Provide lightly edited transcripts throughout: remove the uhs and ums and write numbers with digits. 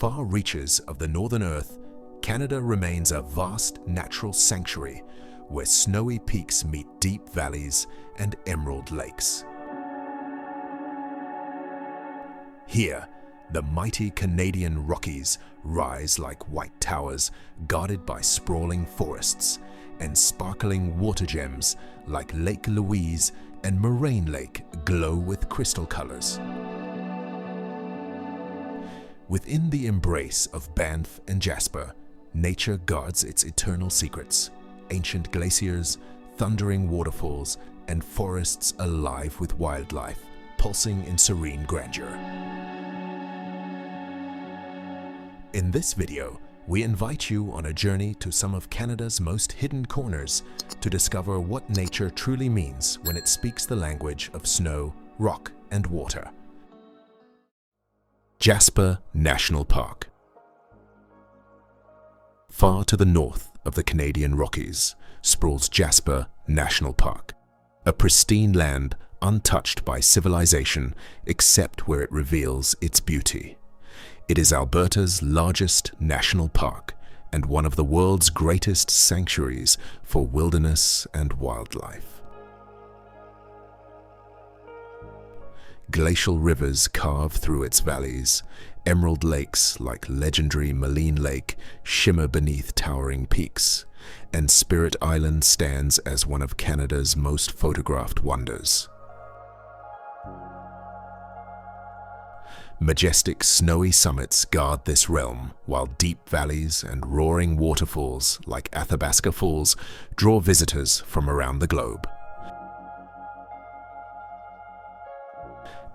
far reaches of the Northern Earth, Canada remains a vast natural sanctuary where snowy peaks meet deep valleys and emerald lakes. Here, the mighty Canadian Rockies rise like white towers guarded by sprawling forests, and sparkling water gems like Lake Louise and Moraine Lake glow with crystal colors. Within the embrace of Banff and Jasper, nature guards its eternal secrets: ancient glaciers, thundering waterfalls, and forests alive with wildlife, pulsing in serene grandeur. In this video, we invite you on a journey to some of Canada's most hidden corners to discover what nature truly means when it speaks the language of snow, rock, and water. Jasper National Park. Far to the north of the Canadian Rockies sprawls Jasper National Park, a pristine land untouched by civilization except where it reveals its beauty. It is Alberta's largest national park and one of the world's greatest sanctuaries for wilderness and wildlife. Glacial rivers carve through its valleys. Emerald lakes like legendary Moraine Lake shimmer beneath towering peaks, and Spirit Island stands as one of Canada's most photographed wonders. Majestic snowy summits guard this realm, while deep valleys and roaring waterfalls like Athabasca Falls draw visitors from around the globe.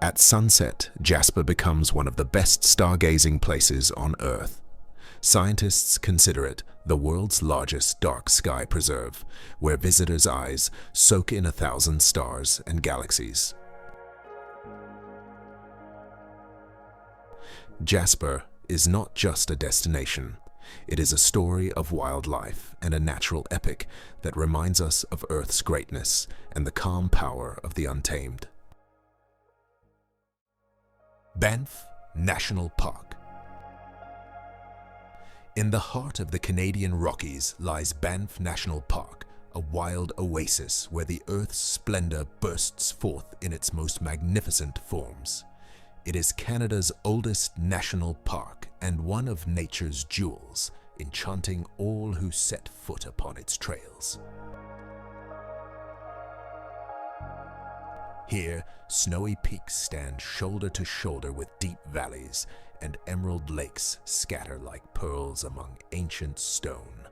At sunset, Jasper becomes one of the best stargazing places on Earth. Scientists consider it the world's largest dark sky preserve, where visitors' eyes soak in 1,000 stars and galaxies. Jasper is not just a destination. It is a story of wildlife and a natural epic that reminds us of Earth's greatness and the calm power of the untamed. Banff National Park. In the heart of the Canadian Rockies lies Banff National Park, a wild oasis where the Earth's splendor bursts forth in its most magnificent forms. It is Canada's oldest national park and one of nature's jewels, enchanting all who set foot upon its trails. Here, snowy peaks stand shoulder to shoulder with deep valleys, and emerald lakes scatter like pearls among ancient stone.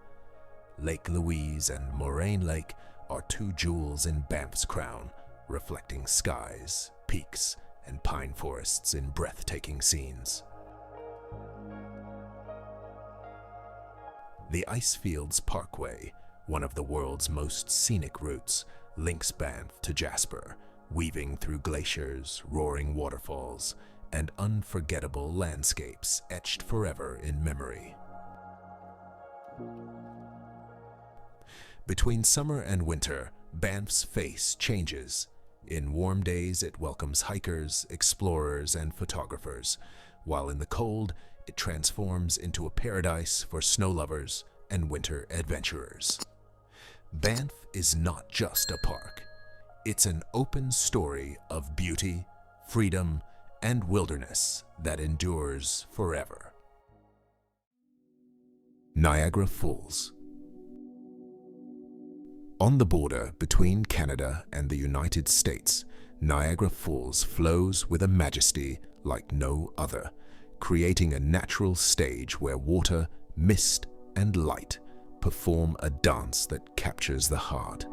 Lake Louise and Moraine Lake are two jewels in Banff's crown, reflecting skies, peaks, and pine forests in breathtaking scenes. The Icefields Parkway, one of the world's most scenic routes, links Banff to Jasper, weaving through glaciers, roaring waterfalls, and unforgettable landscapes etched forever in memory. Between summer and winter, Banff's face changes. In warm days, it welcomes hikers, explorers, and photographers, while in the cold, it transforms into a paradise for snow lovers and winter adventurers. Banff is not just a park. It's an open story of beauty, freedom, and wilderness that endures forever. Niagara Falls. On the border between Canada and the United States, Niagara Falls flows with a majesty like no other, creating a natural stage where water, mist, and light perform a dance that captures the heart.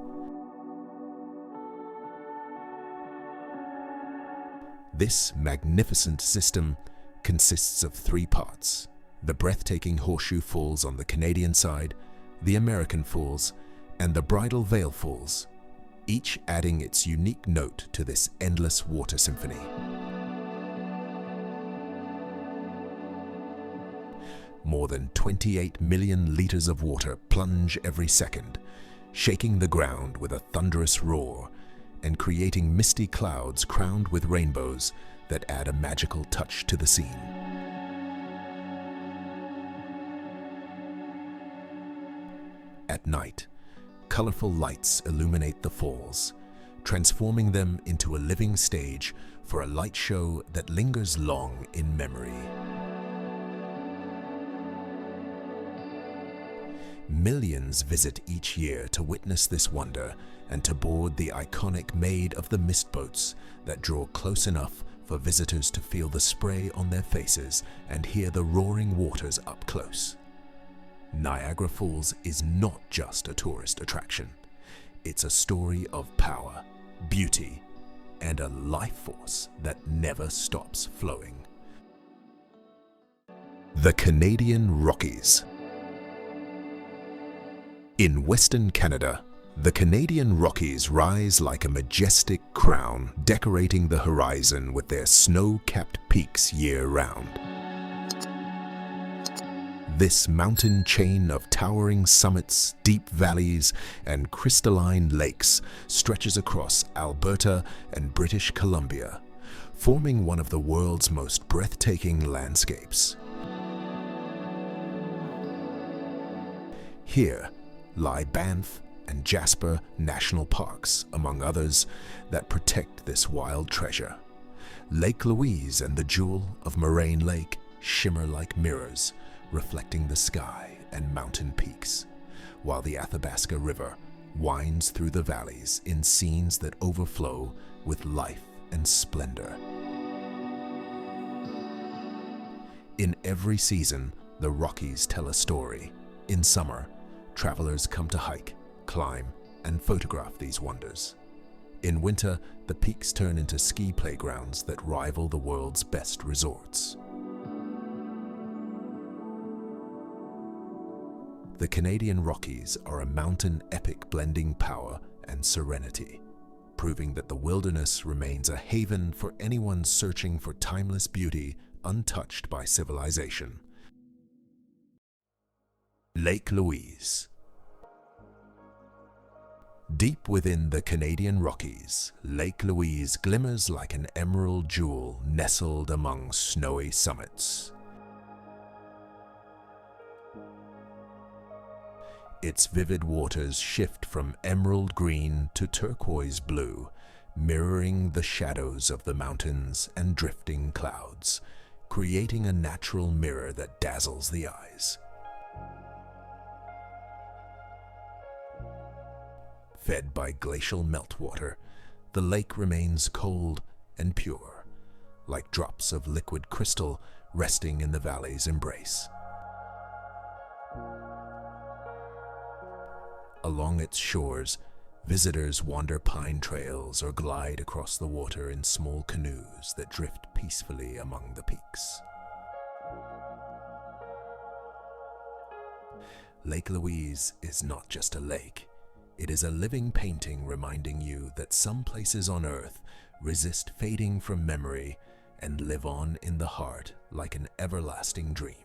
This magnificent system consists of three parts: the breathtaking Horseshoe Falls on the Canadian side, the American Falls, and the Bridal Veil Falls, each adding its unique note to this endless water symphony. More than 28 million liters of water plunge every second, shaking the ground with a thunderous roar and creating misty clouds crowned with rainbows that add a magical touch to the scene. At night, colorful lights illuminate the falls, transforming them into a living stage for a light show that lingers long in memory. Millions visit each year to witness this wonder and to board the iconic Maid of the Mist boats that draw close enough for visitors to feel the spray on their faces and hear the roaring waters up close. Niagara Falls is not just a tourist attraction. It's a story of power, beauty, and a life force that never stops flowing. The Canadian Rockies. In Western Canada, the Canadian Rockies rise like a majestic crown, decorating the horizon with their snow-capped peaks year-round. This mountain chain of towering summits, deep valleys, and crystalline lakes stretches across Alberta and British Columbia, forming one of the world's most breathtaking landscapes. Here lie Banff and Jasper National Parks, among others, that protect this wild treasure. Lake Louise and the Jewel of Moraine Lake shimmer like mirrors, reflecting the sky and mountain peaks, while the Athabasca River winds through the valleys in scenes that overflow with life and splendor. In every season, the Rockies tell a story. In summer, travelers come to hike, climb, and photograph these wonders. In winter, the peaks turn into ski playgrounds that rival the world's best resorts. The Canadian Rockies are a mountain epic blending power and serenity, proving that the wilderness remains a haven for anyone searching for timeless beauty untouched by civilization. Lake Louise. Deep within the Canadian Rockies, Lake Louise glimmers like an emerald jewel nestled among snowy summits. Its vivid waters shift from emerald green to turquoise blue, mirroring the shadows of the mountains and drifting clouds, creating a natural mirror that dazzles the eyes. Fed by glacial meltwater, the lake remains cold and pure, like drops of liquid crystal resting in the valley's embrace. Along its shores, visitors wander pine trails or glide across the water in small canoes that drift peacefully among the peaks. Lake Louise is not just a lake. It is a living painting reminding you that some places on Earth resist fading from memory and live on in the heart like an everlasting dream.